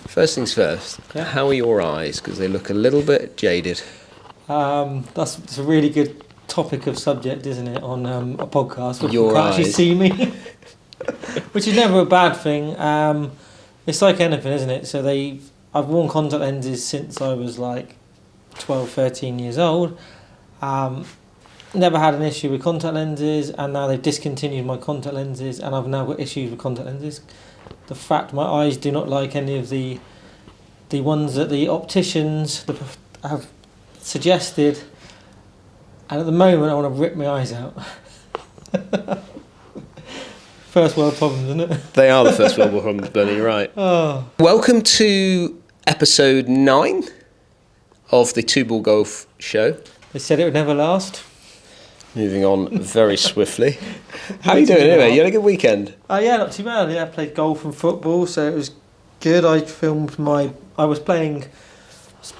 First things first, How are your eyes? Because they look a little bit jaded. That's a really good topic of subject, isn't it, on a podcast where Your you can't actually eyes. see me, which is never a bad thing. It's like anything, isn't it? So I've worn contact lenses since I was like 12, 13 years old. Never had an issue with contact lenses, and now they've discontinued my contact lenses, and I've now got issues with contact lenses. The fact my eyes do not like any of the ones that the opticians have suggested, and at the moment I want to rip my eyes out. First world problems, isn't it? They are the first world war problems, Bernie, you're right. Oh. Welcome to episode 9 of the Two Ball Golf Show. They said it would never last. Moving on very swiftly. How are you doing anyway? You had a good weekend? Yeah, not too bad. Yeah, I played golf and football, so it was good. I was playing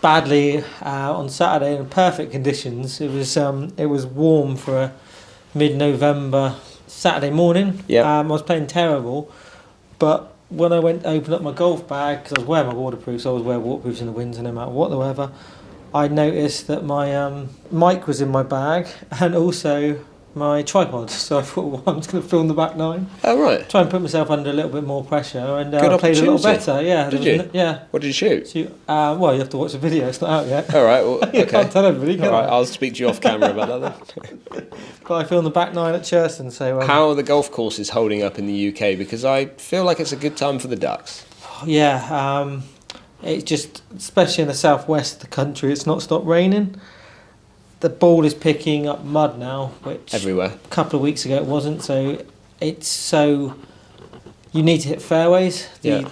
badly on Saturday in perfect conditions. It was warm for a mid-November Saturday morning. Yeah. I was playing terrible, but when I went to open up my golf bag, because I was wearing my waterproofs, so I always wear waterproofs in the winter no matter what the weather, I noticed that my mic was in my bag and also my tripod. So I thought, well, I'm just going to film the back nine. Oh, right. Try and put myself under a little bit more pressure, and Good I played a little opportunity. better. Yeah. Did you? Yeah. What did you shoot? So, well, you have to watch the video. It's not out yet. All right. Well, okay. You can't tell everybody, can All right. you? I'll speak to you off camera about that then. But I filmed the back nine at Churston. So How are the golf courses holding up in the UK? Because I feel like it's a good time for the Ducks. yeah, it's just, especially in the southwest of the country, it's not stopped raining. The ball is picking up mud now, which Everywhere. a couple of weeks ago it wasn't. So you need to hit fairways. The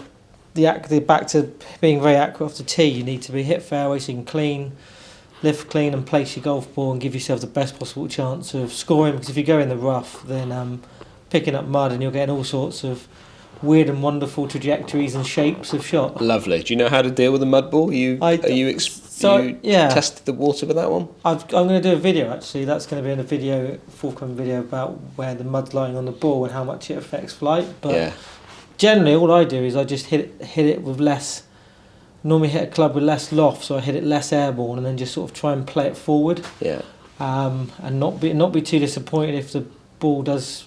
back to being very accurate off the tee. You need to be hit fairways so you can lift clean and place your golf ball and give yourself the best possible chance of scoring. Because if you go in the rough, then picking up mud and you're getting all sorts of weird and wonderful trajectories and shapes of shot. Lovely. Do you know how to deal with a mud ball? You tested the water with that one? I'm going to do a video actually. That's going to be in a forthcoming video about where the mud's lying on the ball and how much it affects flight. But generally, all I do is I just hit it with less. Normally, hit a club with less loft, so I hit it less airborne, and then just sort of try and play it forward. Yeah. And not be too disappointed if the ball does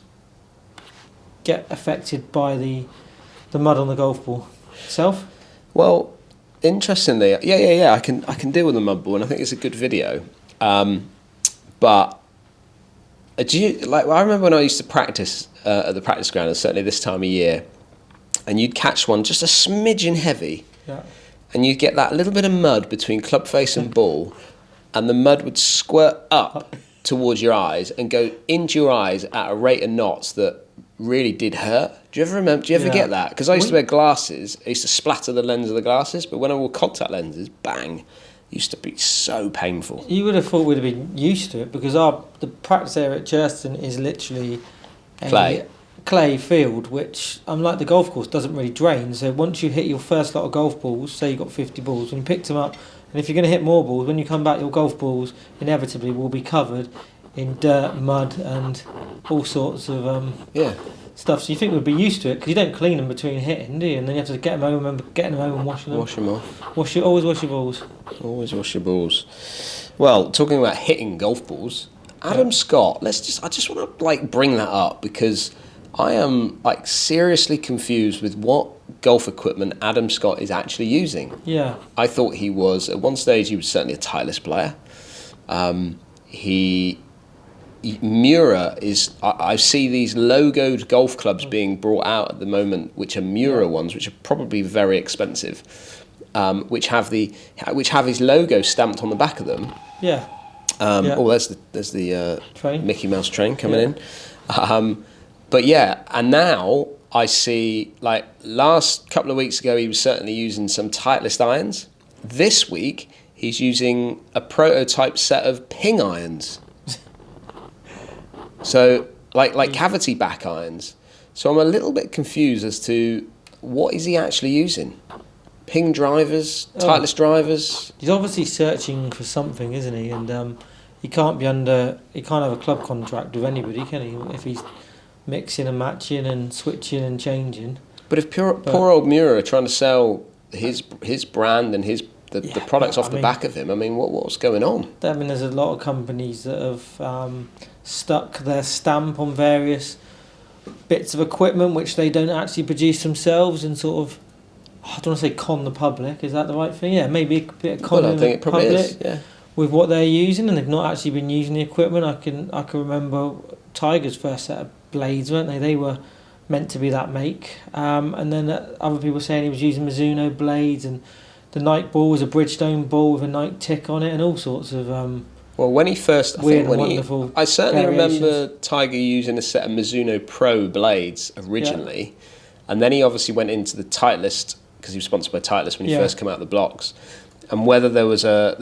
get affected by the mud on the golf ball itself. Well, interestingly, yeah. I can deal with the mud ball, and I think it's a good video. But do you like? I remember when I used to practice at the practice ground, and certainly this time of year, and you'd catch one just a smidgen heavy, and you'd get that little bit of mud between club face and ball, and the mud would squirt up towards your eyes and go into your eyes at a rate of knots that really did hurt. Do you ever get that? Because I used to wear glasses. I used to splatter the lens of the glasses, but when I wore contact lenses, bang, it used to be so painful. You would have thought we'd have been used to it because the practice area at Churston is literally a clay field, which, unlike the golf course, doesn't really drain. So once you hit your first lot of golf balls, say you've got 50 balls, when you picked them up, and if you're going to hit more balls, when you come back, your golf balls inevitably will be covered in dirt, mud, and all sorts of stuff. So you think we'd be used to it because you don't clean them between hitting, do you? And then you have to get them home and washing them. Wash them off. Always wash your balls. Always wash your balls. Well, talking about hitting golf balls, Adam Scott. I just want to bring that up because I am seriously confused with what golf equipment Adam Scott is actually using. Yeah. I thought he was at one stage. He was certainly a Titleist player. Mura is. I see these logoed golf clubs being brought out at the moment, which are Mura ones, which are probably very expensive, which have his logo stamped on the back of them. Yeah. Oh, there's the train. Mickey Mouse train coming in. But yeah, and now I see last couple of weeks ago he was certainly using some Titleist irons. This week he's using a prototype set of Ping irons. So, like cavity back irons. So I'm a little bit confused as to what is he actually using. Ping drivers, Titleist drivers. He's obviously searching for something, isn't he? And he can't have a club contract with anybody, can he? If he's mixing and matching and switching and changing. But if poor old Mura are trying to sell his brand and the products off the back of him. I mean, what's going on? I mean, there's a lot of companies that have stuck their stamp on various bits of equipment which they don't actually produce themselves, and sort of, I don't want to say con the public. Is that the right thing? Yeah, maybe a bit of con the public with what they're using, and they've not actually been using the equipment. I can remember Tiger's first set of blades, weren't they? They were meant to be that make, and then other people saying he was using Mizuno blades, and the Nike ball was a Bridgestone ball with a Nike tick on it, and all sorts of well, when he first, I certainly variations. remember Tiger using a set of Mizuno Pro blades originally, and then he obviously went into the Titleist because he was sponsored by Titleist when he first came out of the blocks. And whether there was a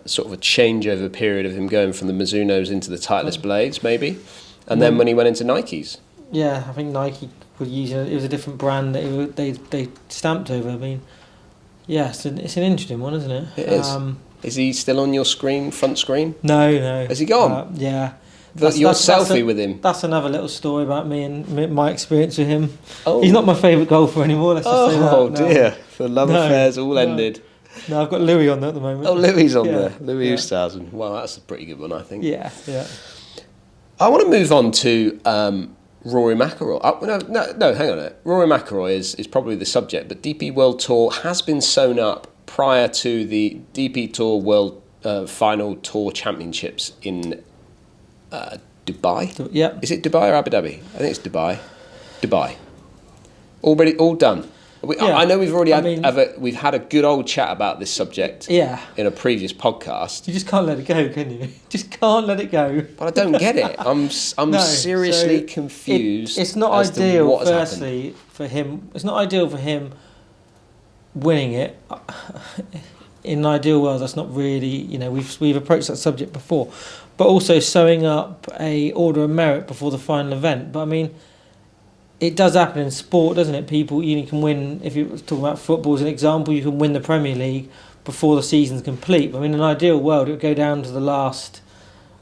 sort of a changeover period of him going from the Mizunos into the Titleist blades, maybe, and then when he went into Nikes. Yeah, I think Nike were using it was a different brand that they stamped over. I mean, yeah, it's an interesting one, isn't it? It is. Is he still on your screen, front screen? No. Has he gone? Yeah. Your selfie with him. That's another little story about me and my experience with him. Oh. He's not my favourite golfer anymore. Let's just say that. Oh dear, the love affairs all ended. No, I've got Louis on there at the moment. Oh, Louis on there. Louis Oosthuizen. Well, that's a pretty good one, I think. Yeah. I want to move on to Rory McIlroy. No, hang on a minute. Rory McIlroy is probably the subject, but DP World Tour has been sewn up prior to the DP Tour World Final Tour Championships in Dubai. Yeah. Is it Dubai or Abu Dhabi? I think it's Dubai. Dubai. Already all done. I know we've already we've had a good old chat about this subject in a previous podcast. You just can't let it go, can you? Just can't let it go. But I don't get it. I'm seriously confused. It's not ideal, firstly, for him. It's not ideal for him winning it. In an ideal world, that's not really, we've approached that subject before. But also sewing up a order of merit before the final event. But I mean, it does happen in sport, doesn't it? People, you can win, if you're talking about football as an example, you can win the Premier League before the season's complete. But I mean, in an ideal world, it would go down to the last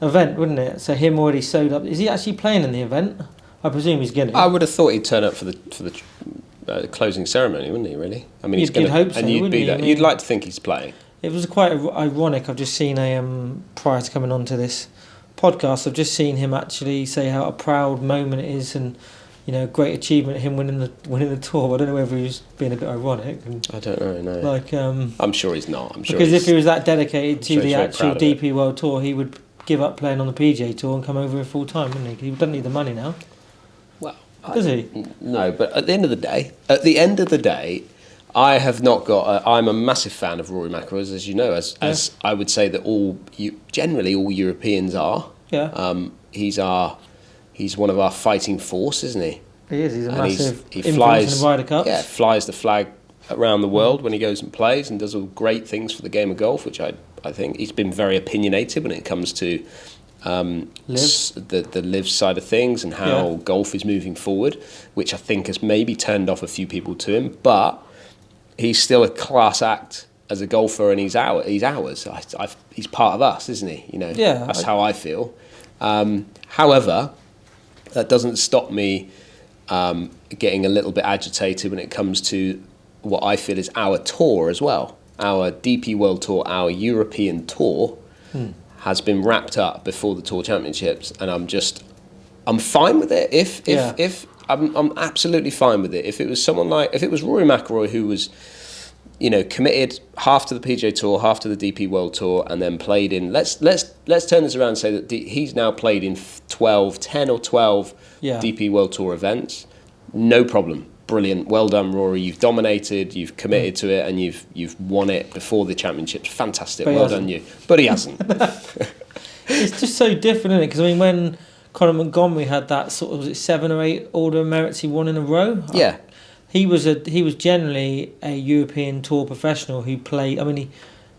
event, wouldn't it? So him already sewed up. Is he actually playing in the event? I presume he's going to. I would have thought he'd turn up for the closing ceremony, wouldn't he? Really? I mean, you'd hope so, and you'd be there. You'd like to think he's playing. It was quite ironic. I've just seen prior to coming on to this podcast, I've just seen him actually say how a proud moment it is, and great achievement, him winning the tour. I don't know whether he was being a bit ironic. I don't know. No. I'm sure he's not. Because if he was that dedicated to the actual DP World Tour, he would give up playing on the PGA Tour and come over full time, wouldn't he? He doesn't need the money now. Well, does he? No, but at the end of the day, I have not got. I'm a massive fan of Rory McIlroy, as you know, as I would say that generally all Europeans are. Yeah. He's one of our fighting force, isn't he? He is. He's a massive he influence in the Ryder Cups. Yeah, flies the flag around the world when he goes and plays, and does all great things for the game of golf, which I think he's been very opinionated when it comes to the live side of things and how golf is moving forward, which I think has maybe turned off a few people to him, but he's still a class act as a golfer, and he's ours. He's part of us, isn't he? That's how I feel. However, that doesn't stop me getting a little bit agitated when it comes to what I feel is our tour as well. Our DP World Tour, our European Tour, has been wrapped up before the Tour Championships, and I'm fine with it. If I'm absolutely fine with it. If it was Rory McIlroy who was, committed half to the PGA Tour, half to the DP World Tour, and then played in. Let's turn this around and say that he's now played in 10 or 12 DP World Tour events. No problem. Brilliant. Well done, Rory. You've dominated. You've committed to it, and you've won it before the championships. Fantastic. Well done, you. But he hasn't. It's just so different, isn't it? Because I mean, when Conor Montgomery had that sort of, was it 7 or 8 Order of Merits he won in a row? Yeah. He was generally a European Tour professional who played. I mean,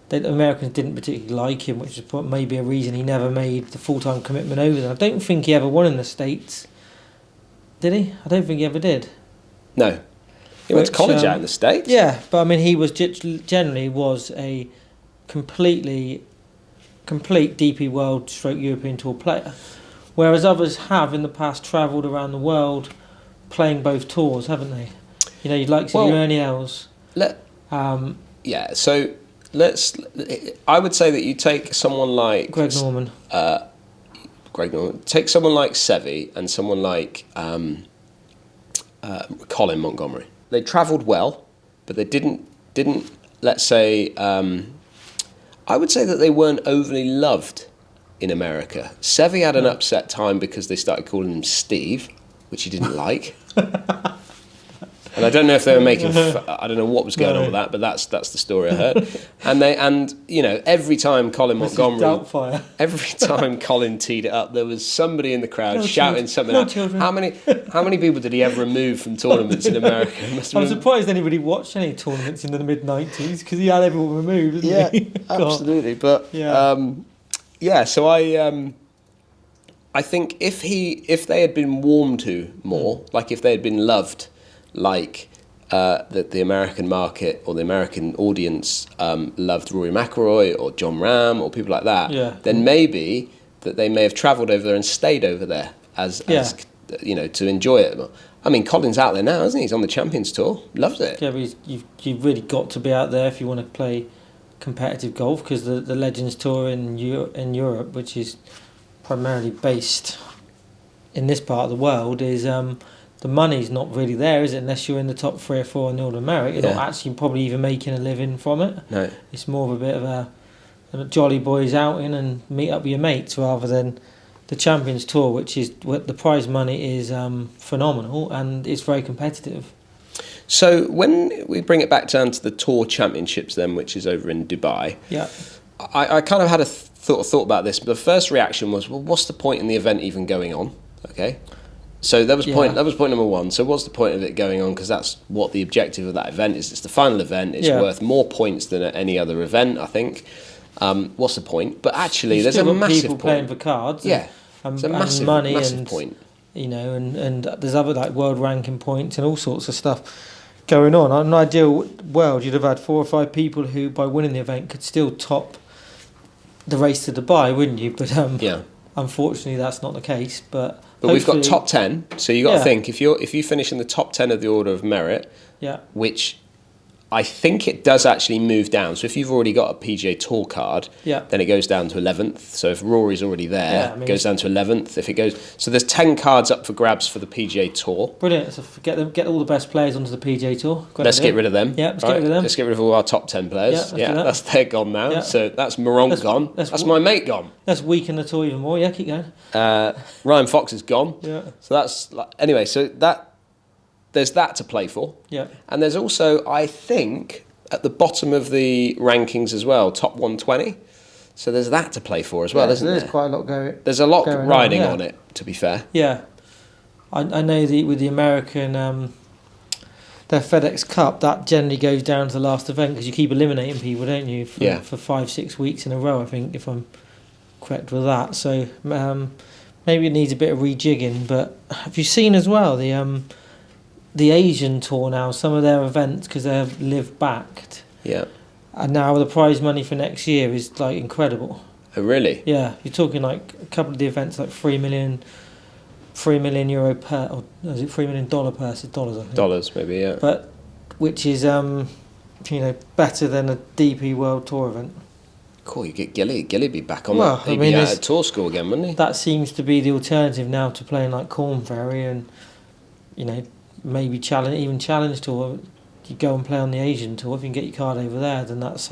the Americans didn't particularly like him, which is maybe a reason he never made the full-time commitment over there. I don't think he ever won in the States. Did he? I don't think he ever did. No. He went to college out in the States. Yeah, but I mean, he was generally was a complete DP World / European Tour player, whereas others have in the past travelled around the world playing both tours, haven't they? You'd like to see Ernie Els. Yeah, so I would say that you take someone like Greg Norman. Take someone like Seve and someone like Colin Montgomery. They travelled well, but they didn't. Let's say, I would say that they weren't overly loved in America. Seve had an upset time because they started calling him Steve, which he didn't like. And I don't know if they were making. I don't know what was going on with that, but that's the story I heard. And you know, every time Colin Montgomery, every time Colin teed it up, there was somebody in the crowd shouting something out. How many people did he ever remove from tournaments in America? I'm surprised anybody watched any tournaments in the mid-90s because he had everyone removed, didn't he? Absolutely. But so I think if they had been warmed to more, like if they had been loved, like the American market or the American audience loved Rory McIlroy or John Ram or people like that, then maybe that they may have travelled over there and stayed over there as you know, to enjoy it. I mean, Colin's out there now, isn't he? He's on the Champions Tour. Loves it. Yeah, but you've really got to be out there if you want to play competitive golf, because the Legends Tour in Europe, which is primarily based in this part of the world, is the money's not really there, is it? Unless you're in the top 3 or 4 in North America, you're not actually probably even making a living from it. No, it's more of a bit of a jolly boys outing and meet up with your mates, rather than the Champions Tour, which is the prize money is phenomenal and it's very competitive. So when we bring it back down to the Tour Championships, then, which is over in Dubai, I kind of had a thought about this. But the first reaction was, well, what's the point in the event even going on? Okay. So that was point number one. So what's the point of it going on? Because that's what the objective of that event is. It's the final event. It's worth more points than at any other event, I think. What's the point? But actually, there's a massive people point. Playing for cards. It's a massive money massive and point. You know, and there's other like world ranking points and all sorts of stuff going on. In an ideal world, you'd have had 4 or 5 people who, by winning the event, could still top the race to Dubai, wouldn't you? But unfortunately, that's not the case. But we've got top 10, so you got to think if you finish in the top 10 of the order of merit, which I think it does actually move down. So if you've already got a PGA Tour card, then it goes down to 11th. So if Rory's already there, it goes down to 11th. If it goes, so there's 10 cards up for grabs for the PGA Tour. Brilliant. So get all the best players onto the PGA Tour. Let's get rid of them. Yeah, let's get rid of them. Let's get rid of all our top 10 players. They're gone now. Yeah. So that's Moronk gone. That's my mate gone. Let's weaken the tour even more. Yeah, keep going. Ryan Fox is gone. Yeah. So that's anyway. So there's that to play for. Yeah. And there's also, I think, at the bottom of the rankings as well, top 120. So there's that to play for as well, isn't there? There's quite a lot going. There's a lot riding on it, to be fair. Yeah. I know with the American, their FedEx Cup, that generally goes down to the last event because you keep eliminating people, don't you? For 5-6 weeks in a row, I think, if I'm correct with that. So maybe it needs a bit of rejigging. But have you seen as well the Asian Tour now, some of their events, because they're live backed. Yeah. And now the prize money for next year is like incredible. Oh, really? Yeah, you're talking like a couple of the events like $3 million euro per, or is it $3 million per? It's dollars, I think. Dollars, maybe, yeah. But which is better than a DP World Tour event. Cool, you get Gilly be back on that. He'd be at a tour school again, wouldn't he? That seems to be the alternative now to playing like Corn Ferry and maybe Challenge Tour. You go and play on the Asian Tour. If you can get your card over there, then that's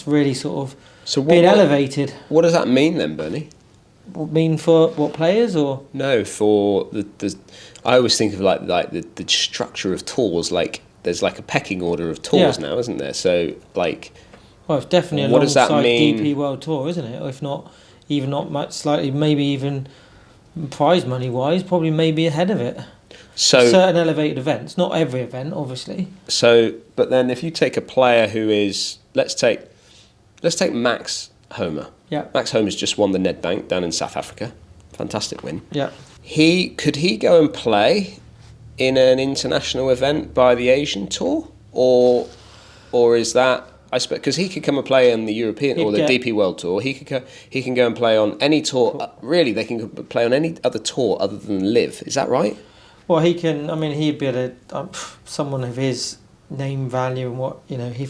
really sort of being elevated. What does that mean then, Bernie? Mean for what, players or? No, for the I always think of like the structure of tours. Like there's like a pecking order of tours now, isn't there? So like, well, it's definitely alongside DP World Tour, isn't it? Or if not, even not much, slightly, maybe even prize money wise, probably maybe ahead of it. So certain elevated events, not every event, obviously. So, but then if you take a player who is, let's take Max Homer. Yeah. Max Homer's just won the Nedbank down in South Africa. Fantastic win. Yeah. Could he go and play in an international event by the Asian Tour, or is that, I suppose, because he could come and play on the European or the DP World Tour. He can go and play on any tour. Really, they can play on any other tour other than Live. Is that right? Well, he can. I mean, he'd be able to. Someone of his name value and what, if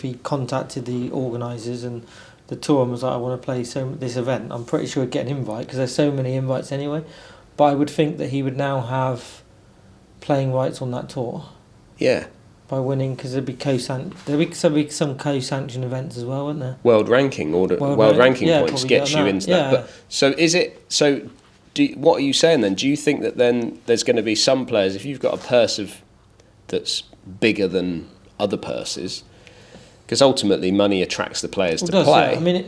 he contacted the organisers and the tour and was like, I want to play this event, I'm pretty sure he'd get an invite because there's so many invites anyway. But I would think that he would now have playing rights on that tour. Yeah. By winning, because there'd be some co-sanctioned events as well, wouldn't there? World ranking ranking points gets you into that. But so is it? So, what are you saying then? Do you think that then there's going to be some players, if you've got a purse that's bigger than other purses, because ultimately money attracts the players to play. Yeah. I mean,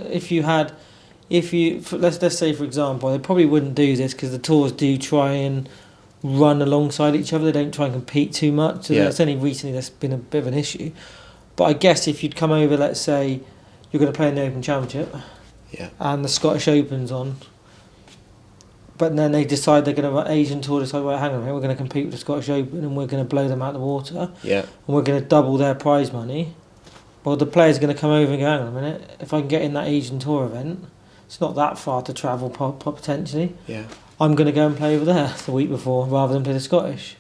let's say for example, they probably wouldn't do this because the tours do try and run alongside each other. They don't try and compete too much. So that's only recently that's been a bit of an issue. But I guess if you'd come over, let's say you're going to play in the Open Championship, and the Scottish Open's on, but then they decide they're going to Asian Tour decide, well, hang on a minute, we're going to compete with the Scottish Open and we're going to blow them out of the water, and we're going to double their prize money. Well, the players are going to come over and go, hang on a minute, if I can get in that Asian Tour event, it's not that far to travel potentially. Yeah. I'm going to go and play over there the week before rather than play the Scottish.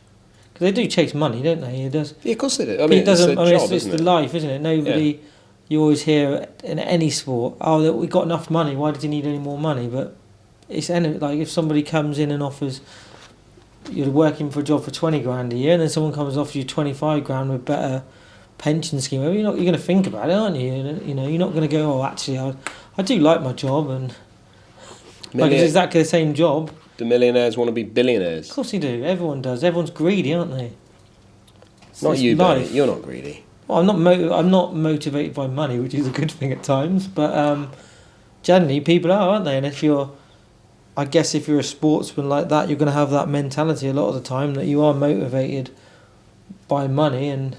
Because they do chase money, don't they? It does. Yeah, of course they do. I mean, it's the life, isn't it? Nobody, you always hear in any sport, oh, we got enough money, why does he need any more money? But it's like if somebody comes in and offers, you're working for a job for 20 grand a year, and then someone comes and offers you 25 grand with better pension scheme, you're going to think about it, aren't you? You're not going to go, oh, actually, I do like my job, and like it's exactly the same job. Do millionaires want to be billionaires? Of course they do. Everyone does. Everyone's greedy, aren't they? Not you, Benny. You're not greedy. Well, I'm not motivated by money, which is a good thing at times. But generally, people are, aren't they? And if you're a sportsman like that, you're going to have that mentality a lot of the time that you are motivated by money, and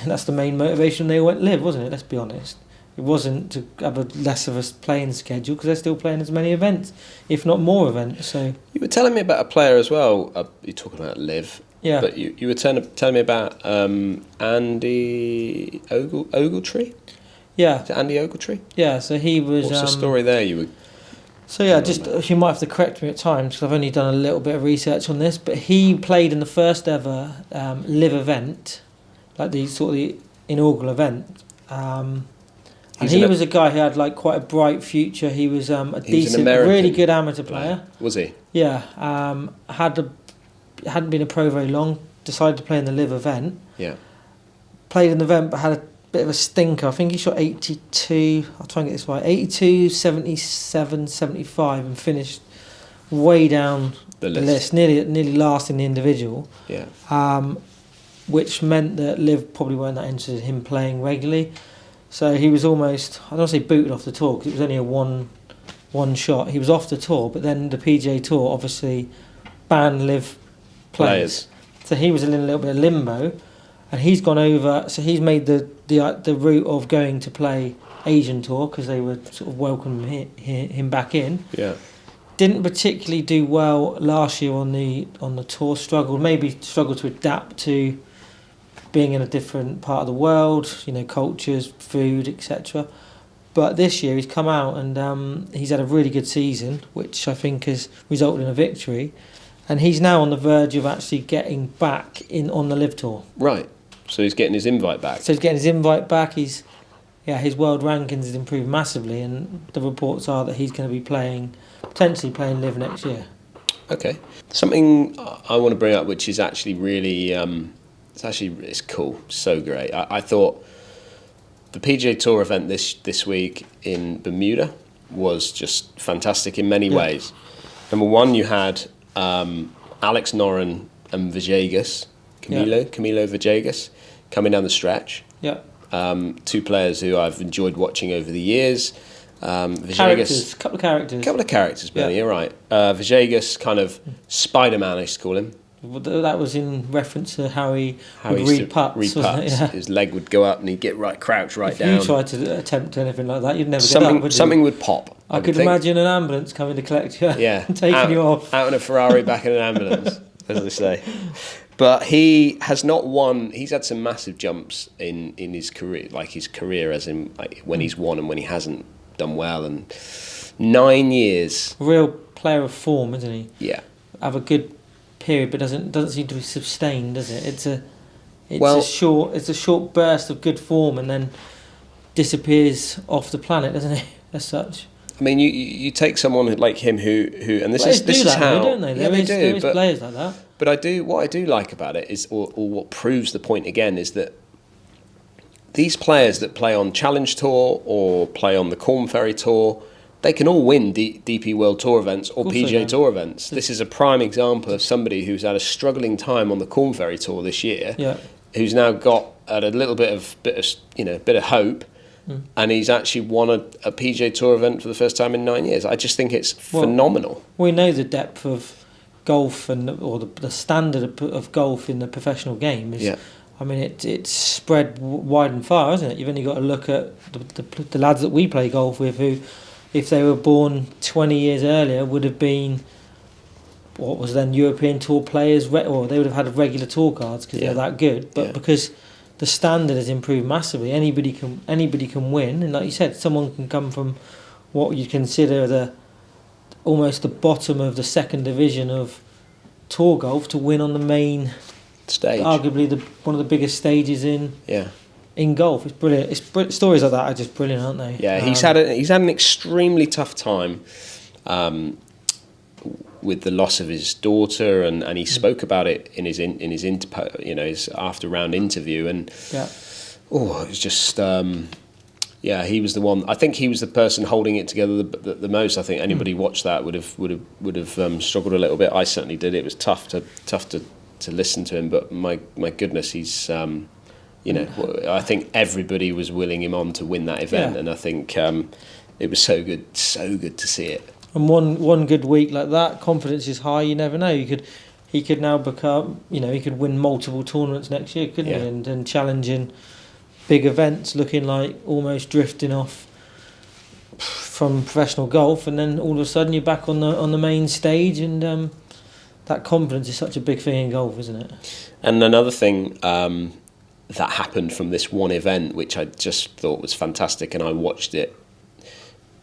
that's the main motivation they went live, wasn't it? Let's be honest. It wasn't to have less of a playing schedule because they're still playing as many events, if not more events. So you were telling me about a player as well. You're talking about Liv. Yeah. But you were telling me about Andy Ogletree. Yeah. Is it Andy Ogletree? Yeah. So he was. What's the story there? So yeah, you might have to correct me at times because I've only done a little bit of research on this. But he played in the first ever Liv event, like the inaugural event. And he was a guy who had like quite a bright future. He was a decent, really good amateur player. Was he? Yeah. Hadn't been a pro very long. Decided to play in the Liv event. Yeah. Played in the event, but had a bit of a stinker. I think he shot 82. I'll try and get this right. 82, 77, 75, and finished way down the list. Nearly last in the individual. Yeah. Which meant that Liv probably weren't that interested in him playing regularly. So he was almost, I don't want to say booted off the tour, because it was only a one shot. He was off the tour, but then the PGA Tour obviously banned Liv players. So he was in a little bit of limbo, and he's gone over, so he's made the route of going to play Asian Tour, because they were sort of welcoming him back in. Yeah. Didn't particularly do well last year on the tour, struggled to adapt to being in a different part of the world, cultures, food, etc. But this year he's come out and he's had a really good season, which I think has resulted in a victory. And he's now on the verge of actually getting back on the Liv Tour. Right. So he's getting his invite back. His world rankings has improved massively, and the reports are that he's going to be potentially playing Liv next year. Okay. Something I want to bring up, which is actually really... It's cool, so great. I thought the PGA Tour event this week in Bermuda was just fantastic in many ways. Number one, you had Alex Noren and Camilo Villegas coming down the stretch. Yeah. Two players who I've enjoyed watching over the years. Villegas, couple of characters, Benny, you're right. Villegas, kind of Spider-Man, I used to call him. That was in reference to how he would read putts. Yeah. His leg would go up and he'd get crouch right down. If you tried to attempt anything like that, you'd never get up, would you? Something would pop. I could imagine an ambulance coming to collect you and taking you off. Out in a Ferrari, back in an ambulance, as they say. But he has not won. He's had some massive jumps in his career, as in when he's won and when he hasn't done well. And 9 years. Real player of form, isn't he? Yeah. Have a good period, but doesn't seem to be sustained, does it? It's a short burst of good form and then disappears off the planet, doesn't it? As such. I mean, you take someone like him who and this is how, though, don't they? Yeah, they do. There is players like that. But what I do like about it is, or what proves the point again, is that these players that play on Challenge Tour or play on the Corn Ferry Tour, they can all win DP World Tour events or PGA Tour events. This is a prime example of somebody who's had a struggling time on the Corn Ferry Tour this year, who's now got a little bit of hope, and he's actually won a PGA Tour event for the first time in 9 years. I just think it's phenomenal. We know the depth of golf or the standard of golf in the professional game is. Yeah. I mean, it's spread wide and far, isn't it? You've only got to look at the lads that we play golf with, who, if they were born 20 years earlier, would have been what was then European Tour players, or they would have had regular tour cards because they're that good. But because the standard has improved massively, anybody can win, and like you said, someone can come from what you consider almost the bottom of the second division of tour golf to win on the main stage, arguably one of the biggest stages in golf. It's brilliant. Stories like that are just brilliant, aren't they? Yeah, he's had an extremely tough time with the loss of his daughter, and he spoke about it in his after round interview, and it was just he was the one. I think he was the person holding it together the most. I think anybody watched that would have struggled a little bit. I certainly did. It was tough to listen to him, but my goodness, he's I think everybody was willing him on to win that event, and I think it was so good to see it. And one good week like that, confidence is high. You never know. He could now become, he could win multiple tournaments next year, couldn't he? And challenging big events, looking like almost drifting off from professional golf, and then all of a sudden you're back on the main stage, and that confidence is such a big thing in golf, isn't it? And another thing that happened from this one event, which I just thought was fantastic, and I watched it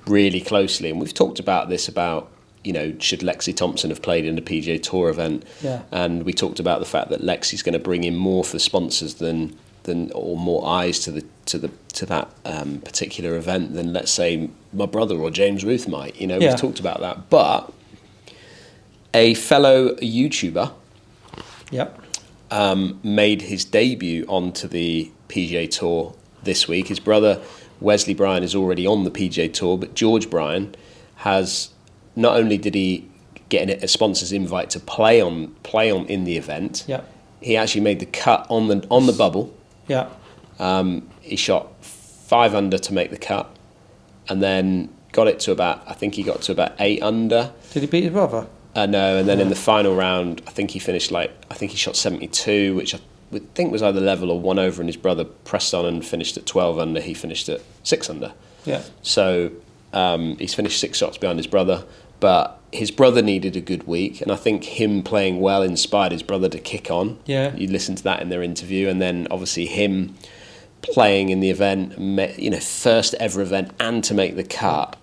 really closely, and we've talked about this should Lexi Thompson have played in a PGA Tour event, and we talked about the fact that Lexi's going to bring in more for sponsors than or more eyes to that particular event than, let's say, my brother or James Ruth might. We've talked about that, but a fellow YouTuber made his debut onto the PGA Tour this week. His brother Wesley Bryan is already on the PGA Tour, but George Bryan has, not only did he get a sponsor's invite to play on in the event, he actually made the cut on the bubble. He shot 5 under to make the cut, and then got it to about 8 under. Did he beat his brother? No, and then in the final round, I think he shot 72, which I would think was either level or 1 over, and his brother pressed on and finished at 12 under. He finished at 6 under. Yeah. So he's finished 6 shots behind his brother, but his brother needed a good week, and I think him playing well inspired his brother to kick on. Yeah. You listen to that in their interview, and then obviously him playing in the event, first ever event, and to make the cut,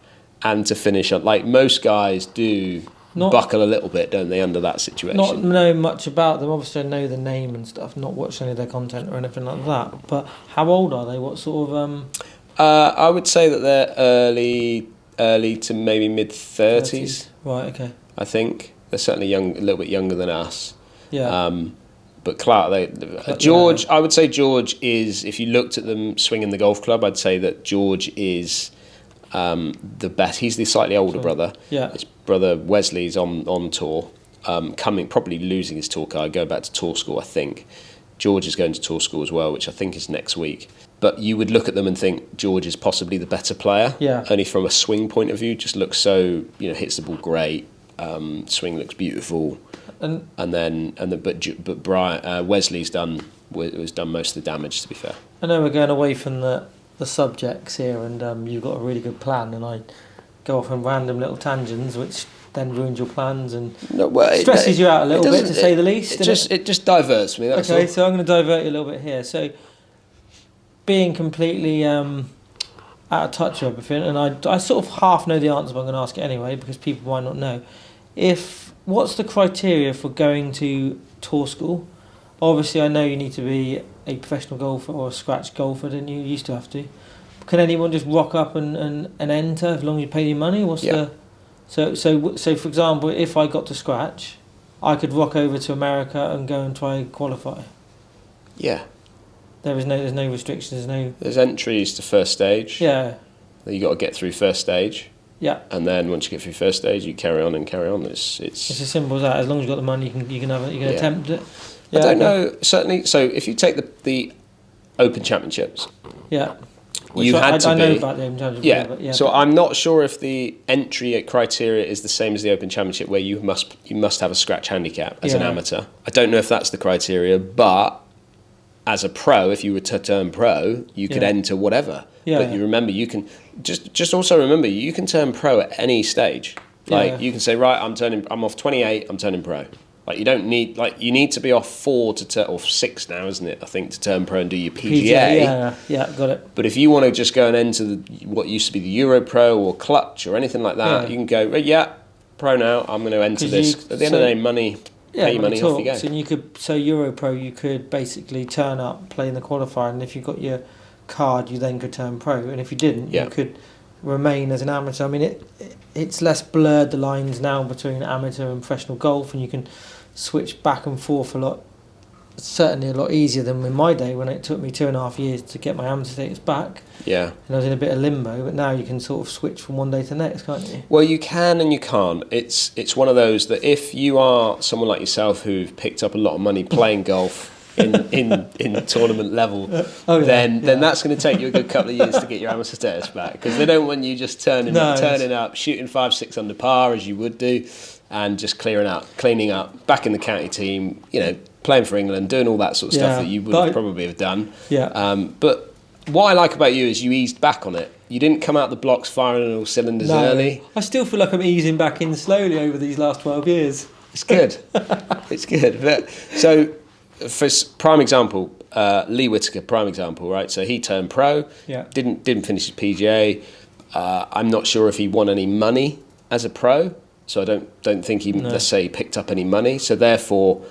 and to finish on, like most guys do. Buckle a little bit, don't they, under that situation? Not know much about them. Obviously, I know the name and stuff. Not watched any of their content or anything like that. But how old are they? What sort of? I would say that they're early to maybe mid-30s. Right. Okay. I think they're certainly young, a little bit younger than us. Yeah. But George, I would say George is. If you looked at them swinging the golf club, I'd say that George is the best. He's the slightly older brother. Yeah. His brother Wesley's on tour, probably losing his tour card, go back to tour school, I think. George is going to tour school as well, which I think is next week. But you would look at them and think George is possibly the better player. Yeah. Only from a swing point of view, just looks so, hits the ball great. Swing looks beautiful. But Brian Wesley's done most of the damage, to be fair. I know we're going away from the subjects here, and you've got a really good plan, and I go off on random little tangents, which then ruins your plans and stresses you out a little bit, to say the least. It just diverts me. That's okay, all. So I'm going to divert you a little bit here. So, being completely out of touch with everything, and I sort of half know the answer, but I'm going to ask it anyway because people might not know. What's the criteria for going to tour school? Obviously, I know you need to be a professional golfer or a scratch golfer, didn't you? You used to have to. Can anyone just rock up and enter as long as you pay your money? So for example, if I got to scratch, I could rock over to America and go and try and qualify. Yeah. There's no restrictions. There's entries to first stage. Yeah. You got to get through first stage. Yeah. And then once you get through first stage, you carry on. It's as simple as that. As long as you've got the money, you can attempt it. Yeah, I don't know. Certainly. So if you take the Open Championships. Yeah. You had to I be. know about the Open Championship. Yeah. But So I'm not sure if the entry criteria is the same as the Open Championship, where you must have a scratch handicap as an amateur. I don't know if that's the criteria, but as a pro, if you were to turn pro, you could enter whatever. Yeah. But you remember, you can just also remember, you can turn pro at any stage. Like you can say, right, I'm off 28, I'm turning pro. Like you don't need, you need to be off 4 to turn, or 6 now, isn't it? I think, to turn pro and do your PGA. Yeah, got it. But if you want to just go and enter what used to be the Euro Pro or Clutch or anything like that, you can go, pro now, I'm going to enter this. At the end of the day, money, pay your money, off you go. So Euro Pro, you could basically turn up, play in the qualifier, and if you got your card, you then could turn pro. And if you didn't, you could remain as an amateur. I mean, it's less blurred, the lines now between amateur and professional golf, and you can switch back and forth certainly a lot easier than in my day, when it took me 2.5 years to get my amateur status back. Yeah. And I was in a bit of limbo, but now you can sort of switch from one day to the next, can't you? Well, you can and you can't. It's one of those that if you are someone like yourself who've picked up a lot of money playing golf in tournament level, then that's going to take you a good couple of years to get your amateur status back, because they don't want you just turning up, shooting 5-6 under par as you would do, and just cleaning up, back in the county team, playing for England, doing all that sort of stuff that you would probably have done. Yeah. But what I like about you is you eased back on it. You didn't come out the blocks firing on all cylinders early. I still feel like I'm easing back in slowly over these last 12 years. It's good. It's good. But, so, for prime example, Lee Whitaker, prime example, right? So he turned pro, didn't finish his PGA. I'm not sure if he won any money as a pro, so I don't think he, let's say, picked up any money. So therefore,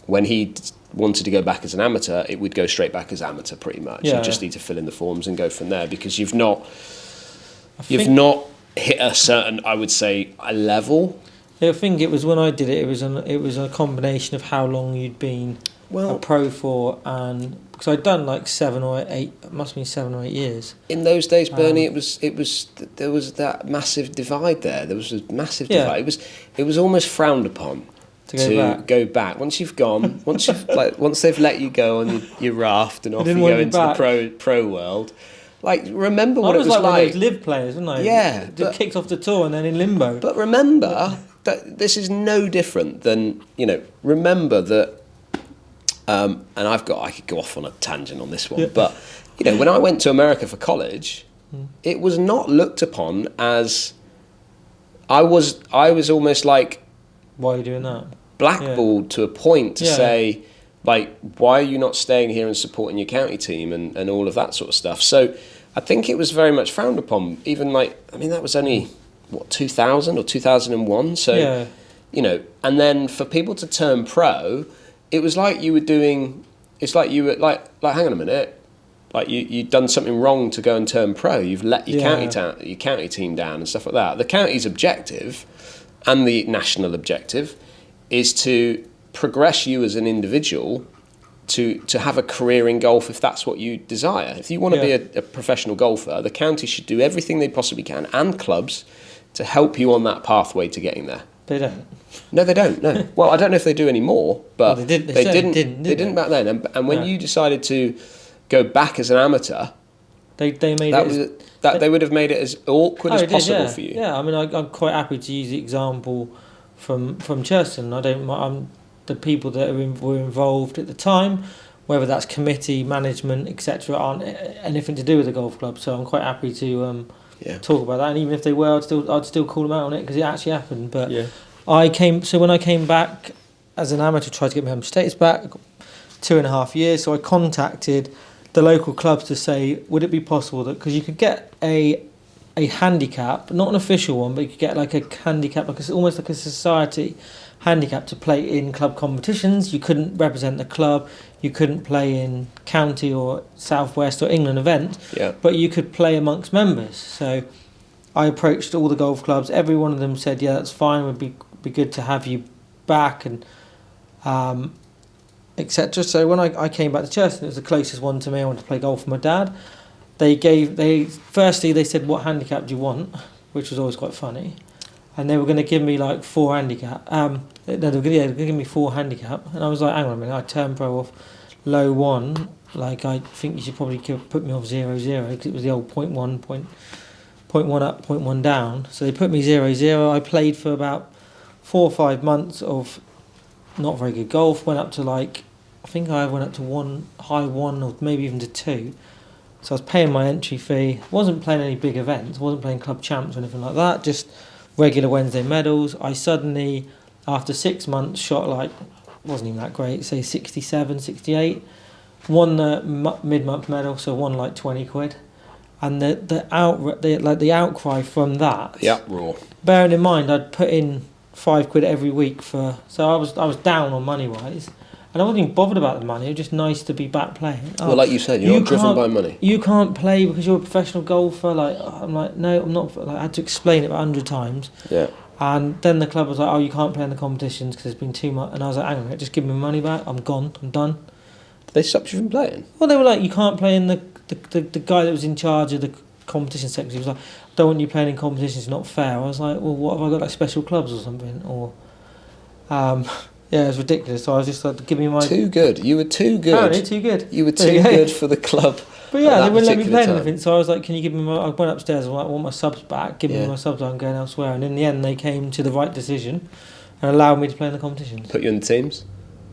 when he wanted to go back as an amateur, it would go straight back as amateur pretty much. You just need to fill in the forms and go from there, because you've not hit a certain, I would say, a level. I think it was when I did it. It was a combination of how long you'd been a pro for, and because I'd done like 7 or 8, it must have been 7 or 8 years. In those days, Bernie, it was there was that massive divide there. There was a massive divide. It was almost frowned upon to go back. Once you've gone, once they've let you go on your raft and off you go into the pro world. Like, remember what it was like. One of those live players, wasn't I? Yeah. Just kicked off the tour and then in limbo. But remember that this is no different than, remember that, and I could go off on a tangent on this one, but, when I went to America for college, it was not looked upon as, I was almost like, why are you doing that? Blackballed to a point to say, like, why are you not staying here and supporting your county team and all of that sort of stuff? So I think it was very much frowned upon. Even that was only, 2000 or 2001? So, and then for people to turn pro, it was like you were doing, it's like you were, like hang on a minute, like you'd done something wrong to go and turn pro. You've let your county team down and stuff like that. The county's objective and the national objective is to progress you as an individual to have a career in golf, if that's what you desire. If you want to be a professional golfer, the county should do everything they possibly can, and clubs, to help you on that pathway to getting there. They don't. No, they don't. No. Well, I don't know if they do anymore, but they didn't back then. And when you decided to go back as an amateur, they made they would have made it as awkward as possible for you. Yeah, I mean, I'm quite happy to use the example from Churston. I'm the people that were involved at the time, whether that's committee, management, etc., aren't anything to do with the golf club. So I'm quite happy to talk about that. And even if they were, I'd still call them out on it, because it actually happened. But when I came back as an amateur, tried to get my home status back, 2.5 years. So I contacted the local clubs to say, would it be possible that, because you could get a handicap, not an official one, but you could get like a handicap, almost like a society handicap to play in club competitions. You couldn't represent the club. You couldn't play in county or southwest or England events. Yeah. But you could play amongst members. So I approached all the golf clubs. Every one of them said, "Yeah, that's fine. Would be good to have you back," and etc. So when I came back to Churton, it was the closest one to me. I wanted to play golf with my dad. Firstly they said, "What handicap do you want?" which was always quite funny, and they were going to give me like 4 handicap. They were going to give me 4 handicap, and I was like, "Hang on a minute, I turned pro off low 1. Like, I think you should probably put me off 0-0 because it was the old point one up, point 1 down." So they put me 0-0. I played for about 4 or 5 months of not very good golf. Went up to like, I think I went up to high 1 or maybe even to 2. So I was paying my entry fee. Wasn't playing any big events. Wasn't playing club champs or anything like that. Just regular Wednesday medals. I suddenly, after 6 months, shot like, wasn't even that great, say 67, 68. Won the mid-month medal, so won like 20 quid. And the outcry from that. Yeah, raw. Bearing in mind, I'd put in 5 quid every week so I was down on money wise, and I wasn't even bothered about the money. It was just nice to be back playing. Well, like you said, you're not driven by money. You can't play because you're a professional golfer. Like, I'm like, no, I'm not. Like, I had to explain it 100 times. Yeah. And then the club was like, "Oh, you can't play in the competitions because there's been too much." And I was like, "Hang on a minute, just give me my money back. I'm gone. I'm done." Did they stop you from playing? Well, they were like, "You can't play in the guy that was in charge of the competition section." He was like, "I don't want you playing in competitions. It's not fair." I was like, "Well, what have I got, like special clubs or something?" Or, yeah, it was ridiculous. So I was just like, "Give me my." Too good. You were too good. Apparently, too good. You were too good for the club. But yeah, they wouldn't let me play time. anything. So I was like, "Can you give me my?" I went upstairs. I was like, "I want my subs back. Give me my subs. I'm going elsewhere." And in the end, they came to the right decision and allowed me to play in the competitions. Put you in the teams.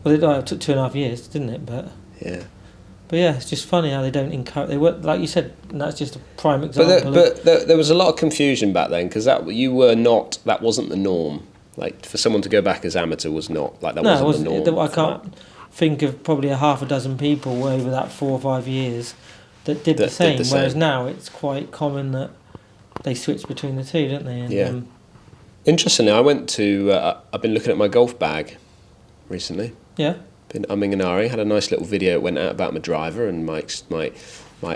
Well, it took 2.5 years, didn't it? But yeah, it's just funny how they don't encourage. They were, like you said, and that's just a prime example. But there was a lot of confusion back then because that wasn't the norm. Like, for someone to go back as amateur was not like that. No, wasn't the norm. I can't think of probably a half a dozen people over that 4 or 5 years that did the same. Whereas now it's quite common that they switch between the two, don't they? And, Interestingly, I've been looking at my golf bag recently. Yeah. Been umming and ahhing. Had a nice little video that went out about my driver and my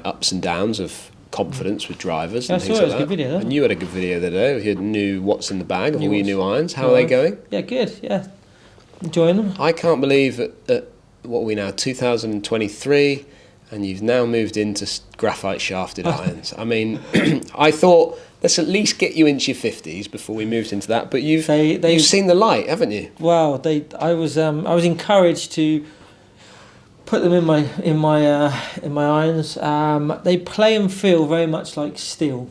ups and downs of confidence with drivers and things like that. It was a good video, and you had a good video the other day. You knew what's in the bag of all your new irons. How are they going? Yeah, good. Yeah, enjoying them. I can't believe that what are we now, 2023, and you've now moved into graphite shafted irons. I mean, I thought, let's at least get you into your 50s before we moved into that. But you've seen the light, haven't you? Well, I was encouraged to put them in my irons. They play and feel very much like steel,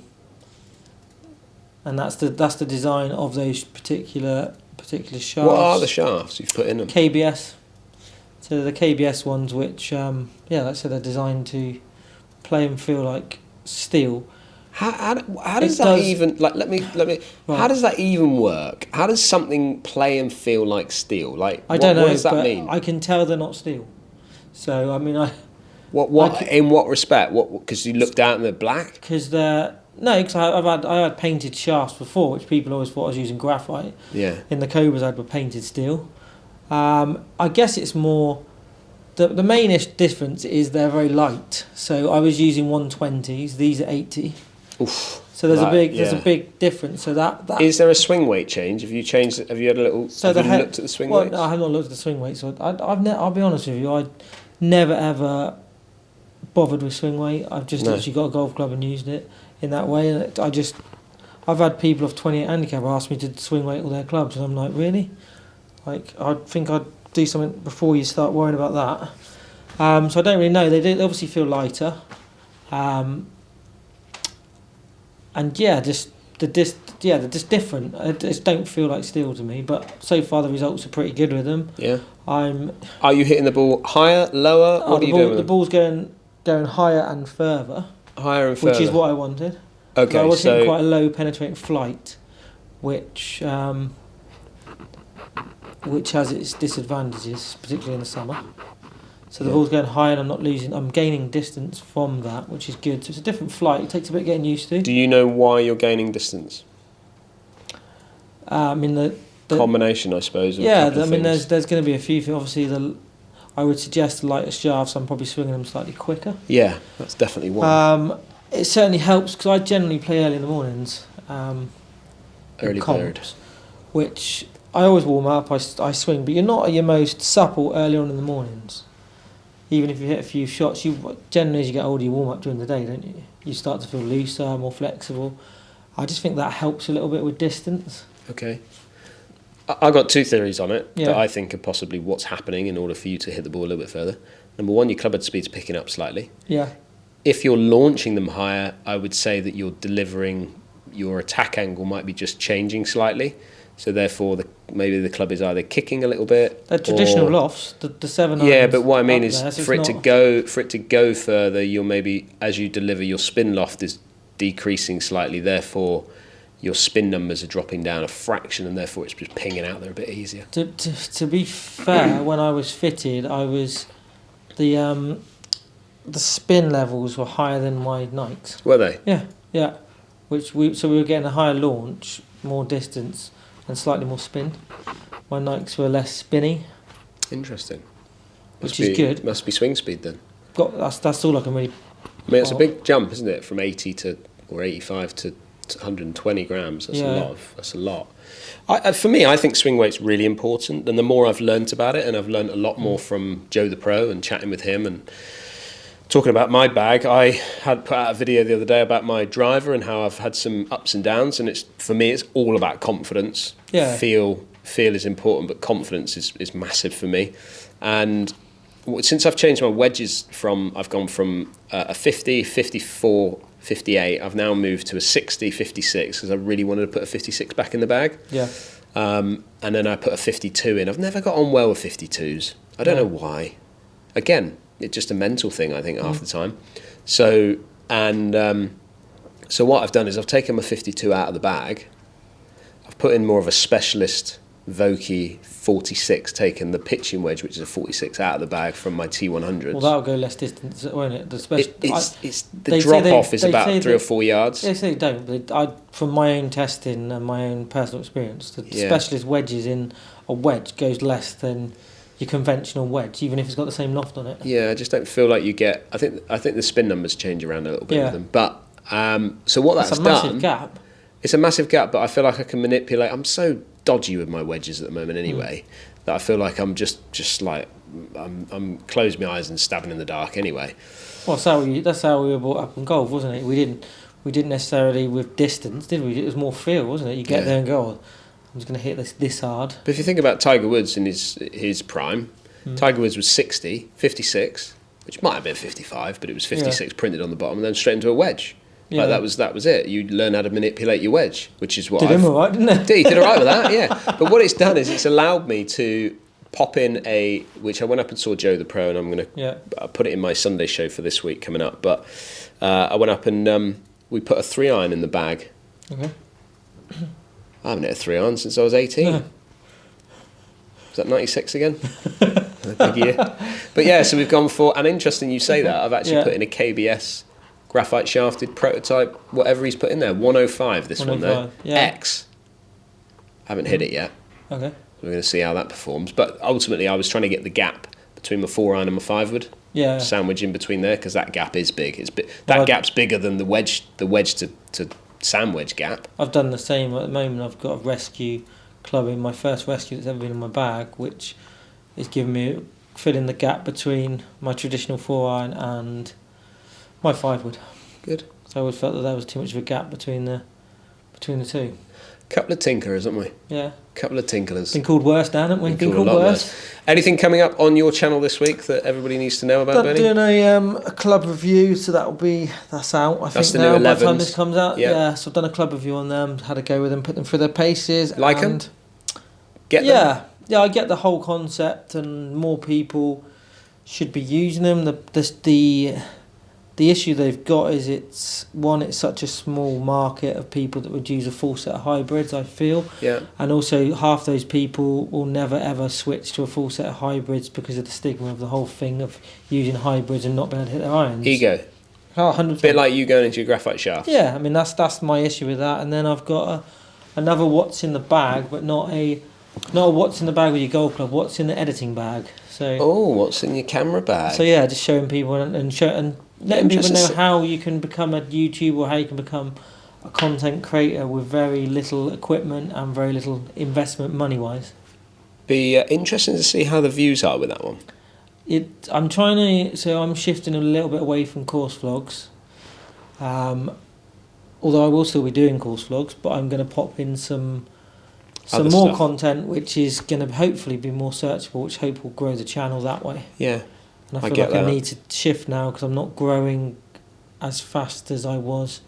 and that's the design of those particular shafts. What are the shafts you've put in them? KBS. So the KBS ones, which like I said, they're designed to play and feel like steel. How does that even, like, let me Right. How does that even work? How does something play and feel like steel? Like, I don't know. What does that but mean? I can tell they're not steel. So I mean, in what respect? What, because you looked out and they're black? Because I had painted shafts before, which people always thought I was using graphite. Yeah. In the Cobras, I had painted steel. I guess it's more. The main difference is they're very light. So I was using 120s. These are 80. Oof. So there's a big difference. So that is there a swing weight change? Have you had a little? So have you looked at the swing weights? No, I have not looked at the swing weight. So I'll be honest with you. I never ever bothered with swing weight. I've just actually got a golf club and used it in that way. And I've had people of 28 handicap ask me to swing weight all their clubs, and I'm like, really? Like, I think I'd do something before you start worrying about that. So I don't really know. They obviously feel lighter. And they're just different. They just don't feel like steel to me. But so far the results are pretty good with them. Yeah. Are you hitting the ball higher, lower? What are you doing with the ball's going higher and further. Higher and further. Which is what I wanted. Okay, I was hitting quite a low penetrating flight, which has its disadvantages, particularly in the summer. So the ball's going high and I'm gaining distance from that, which is good. So it's a different flight. It takes a bit getting used to. Do you know why you're gaining distance? I mean, combination, I suppose. Of yeah, a couple I of mean, things. there's going to be a few things. Obviously, I would suggest the lighter shafts. I'm probably swinging them slightly quicker. Yeah, that's definitely one. It certainly helps because I generally play early in the mornings. Early bird. Which I always warm up. I swing, but you're not at your most supple early on in the mornings. Even if you hit a few shots, you generally as you get older, you warm up during the day, don't you? You start to feel looser, more flexible. I just think that helps a little bit with distance. Okay. I've got two theories on it Yeah. that I think are possibly what's happening in order for you to hit the ball a little bit further. Number one, your clubhead speed's picking up slightly. Yeah. If you're launching them higher, I would say that you're delivering, your attack angle might be just changing slightly. So therefore, maybe the club is either kicking a little bit. They're traditional lofts, the 7 irons. Yeah, but what I mean is there, so for it to go further, you're maybe, as you deliver, your spin loft is decreasing slightly. Therefore, your spin numbers are dropping down a fraction, and therefore it's just pinging out there a bit easier. To be fair, when I was fitted, the spin levels were higher than my Nikes. Were they? Yeah. So we were getting a higher launch, more distance, and slightly more spin. My Nikes were less spinny. Interesting. Which is good. Must be swing speed then. That's all I can really. I mean, it's a big jump, isn't it? From 80 or 85 to 120 grams. That's a lot. For me, I think swing weight's really important, and the more I've learnt about it, and I've learnt a lot more from Joe the Pro and chatting with him and talking about my bag. I had put out a video the other day about my driver and how I've had some ups and downs, and for me it's all about confidence. Yeah. Feel is important, but confidence is massive for me. And since I've changed my wedges I've gone from a 50, 54, 58, I've now moved to a 60, 56 because I really wanted to put a 56 back in the bag. Yeah. And then I put a 52 in. I've never got on well with 52s. I don't know why. Again, it's just a mental thing, I think, half the time. So what I've done is I've taken my 52 out of the bag. I've put in more of a specialist Vokey 46, taken the pitching wedge, which is a 46, out of the bag from my T100s. Well, that'll go less distance, won't it? The drop off is about 3 or 4 yards. They say don't, but from my own testing and my own personal experience, the specialist wedges in a wedge goes less than your conventional wedge, even if it's got the same loft on it. Yeah, I just don't feel like you get. I think the spin numbers change around a little bit with them. But so what that's done. It's a massive gap. It's a massive gap, but I feel like I can manipulate. I'm so dodgy with my wedges at the moment, anyway, that I feel like I'm just like I'm closing my eyes and stabbing in the dark, anyway. Well, that's how we were brought up in golf, wasn't it? We didn't necessarily with distance, did we? It was more feel, wasn't it? You get there and go, I'm just going to hit this hard. But if you think about Tiger Woods in his prime, Tiger Woods was 60, 56, which might have been 55, but it was 56 printed on the bottom, and then straight into a wedge. Yeah. Like that was it. You learn how to manipulate your wedge, which is what did him all right, didn't it? He did all right with that, yeah. But what it's done is it's allowed me to pop in which I went up and saw Joe the Pro, and I'm going to put it in my Sunday show for this week coming up. But I went up and we put a 3-iron in the bag. Okay. I haven't hit a 3-iron since I was 18. Yeah. Was that 96 again? A big year. But yeah, so we've gone for, and interesting you say that, I've actually put in a KBS graphite shafted prototype, whatever he's put in there, 105, this 105, one there, X. Haven't hit it yet. Okay. We're going to see how that performs. But ultimately, I was trying to get the gap between my 4-iron and my 5-wood. Yeah. Sandwich in between there, because that gap is big. That gap's bigger than the wedge to sandwich gap. I've done the same at the moment. I've got a rescue club in my first rescue that's ever been in my bag, which is giving me filling the gap between my traditional 4-iron and my 5-wood. Good. So I always felt that there was too much of a gap between the two. Couple of tinkerers, haven't we? Yeah. Couple of tinkerers. Been called worse, Dan, haven't we? Been called worse. Anything coming up on your channel this week that everybody needs to know about, Benny? Doing a club review, so that's out. That's think the now new by the time 11s. this comes out. Yeah. Yeah. So I've done a club review on them, had a go with them, put them through their paces. Like them? Get them? Yeah, I get the whole concept, and more people should be using them. The issue they've got is it's such a small market of people that would use a full set of hybrids, I feel. Yeah. And also half those people will never ever switch to a full set of hybrids because of the stigma of the whole thing of using hybrids and not being able to hit their irons. Ego. Oh, 100%. Bit like you going into your graphite shaft. Yeah, I mean that's my issue with that. And then I've got another what's in the bag, but not a Not what's in the bag with your golf club, what's in the editing bag. So Oh, what's in your camera bag? So yeah, just showing people and letting people know Interesting. how you can become a YouTuber or how you can become a content creator with very little equipment and very little investment money wise. Be interesting to see how the views are with that one. I'm shifting a little bit away from course vlogs. Although I will still be doing course vlogs, but I'm going to pop in some Other more stuff. content, which is going to hopefully be more searchable, which hope will grow the channel that way. Yeah. And I I feel get like I that. need to shift now because I'm not growing as fast as I was.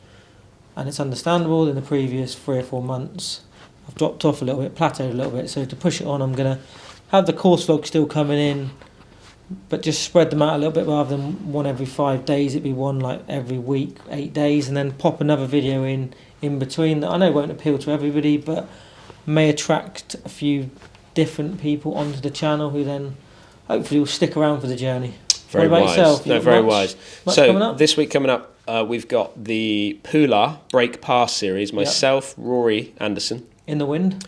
And it's understandable in the previous 3 or 4 months. I've dropped off a little bit, plateaued a little bit. So to push it on, I'm going to have the course vlog still coming in, but just spread them out a little bit rather than one every 5 days. It'd be one like every week, 8 days, and then pop another video in between that I know won't appeal to everybody, but may attract a few different people onto the channel who then hopefully will stick around for the journey. Very what about wise. yourself? You No, got very much wise. coming So up? this week coming up, we've got the Pula Break Pass series. Myself, Rory Anderson. In the wind?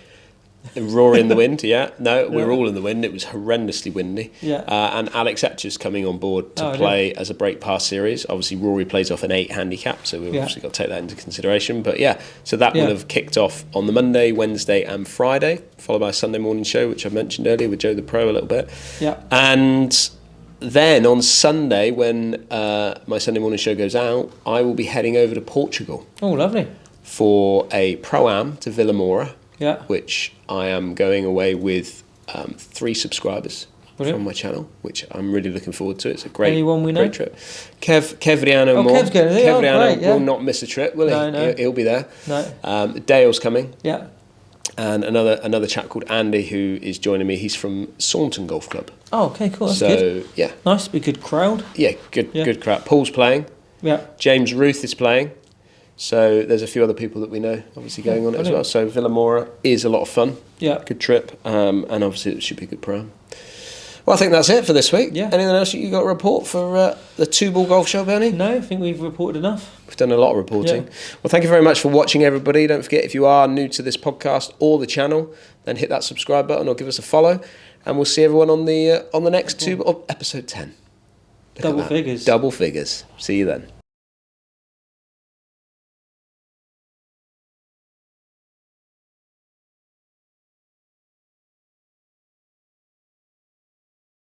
Rory in the wind, yeah. No, we're all in the wind. It was horrendously windy. Yeah. And Alex Etcher's coming on board to Oh, play as a break pass series. Obviously, Rory plays off an 8 handicap, so we've obviously got to take that into consideration. But yeah, so that will have kicked off on the Monday, Wednesday, and Friday, followed by a Sunday morning show, which I mentioned earlier with Joe the Pro a little bit. Yeah. And then on Sunday, when my Sunday morning show goes out, I will be heading over to Portugal Oh, lovely. for a Pro-Am to Villamoura, Yeah. which I am going away with 3 subscribers Brilliant. from my channel, which I'm really looking forward to. It's a great, Anyone we know? great trip. Kevriano Oh, Moore. Kev's going, is he? Oh, Kevriano great, yeah. will not miss a trip, will he? No. He'll be there. No. Dale's coming, Yeah. and another chap called Andy who is joining me. He's from Saunton Golf Club. Oh, okay, cool. That's So good. yeah, Nice to be a good crowd. yeah, good Yeah. good crap. Paul's playing. Yeah. James Ruth is playing. So there's a few other people that we know obviously going on it as well. So Villamoura is a lot of fun. Yeah. Good trip. And obviously it should be a good pro. Well, I think that's it for this week. Yeah. Anything else you got to report for the 2-ball golf show, Bernie? No, I think we've reported enough. We've done a lot of reporting. Yeah. Well, thank you very much for watching, everybody. Don't forget, if you are new to this podcast or the channel, then hit that subscribe button or give us a follow. And we'll see everyone on the next episode 10. Look at Double that. figures. Double figures. See you then.